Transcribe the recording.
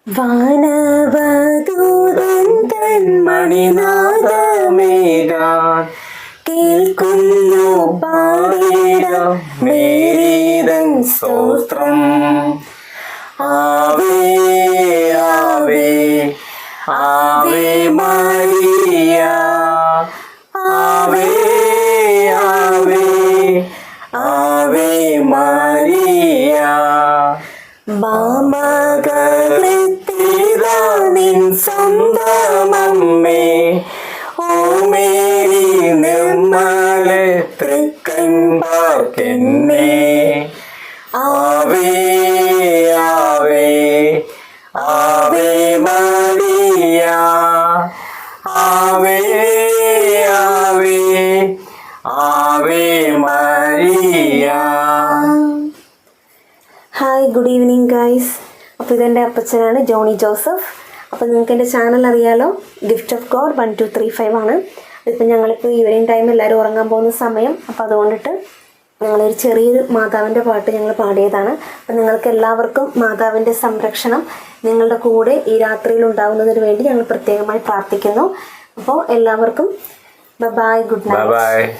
വാനവദൂതൻ തൻ മണിനാദമേകാൻ കേൾക്കുന്നു പാടിടാം മേരീതൻ സ്തോത്രം. ആവേ ആവേ ആവേ മരിയ, ആവേ ആവേ ആവേ മരിയ. മാമകളെത്തിതാനിൻ സ്വന്തമമ്മേ, ഓ മേരി നിർമ്മലെ തൃക്കൺ പാർക്കെന്നേ. ആവേ ആവേ ആവേ മരിയ, ആവേ ആവേ ആവേ മരിയ. Hi, good evening guys. അപ്പോൾ ഇതെൻ്റെ അപ്പച്ചനാണ് ജോണി ജോസഫ്. അപ്പോൾ നിങ്ങൾക്ക് എൻ്റെ ചാനൽ അറിയാലോ, ഗിഫ്റ്റ് ഓഫ് ഗോഡ് 1235 ആണ്. ഇപ്പം ഞങ്ങളിപ്പോൾ ഈവനിങ് ടൈം എല്ലാവരും ഉറങ്ങാൻ പോകുന്ന സമയം, അപ്പോൾ അതുകൊണ്ടിട്ട് ഞങ്ങളൊരു ചെറിയൊരു മാതാവിൻ്റെ പാട്ട് ഞങ്ങൾ പാടിയതാണ്. അപ്പം നിങ്ങൾക്ക് എല്ലാവർക്കും മാതാവിൻ്റെ സംരക്ഷണം നിങ്ങളുടെ കൂടെ ഈ രാത്രിയിൽ ഉണ്ടാകുന്നതിന് വേണ്ടി ഞങ്ങൾ പ്രത്യേകമായി പ്രാർത്ഥിക്കുന്നു. അപ്പോൾ എല്ലാവർക്കും ബൈ, ഗുഡ് നൈറ്റ്.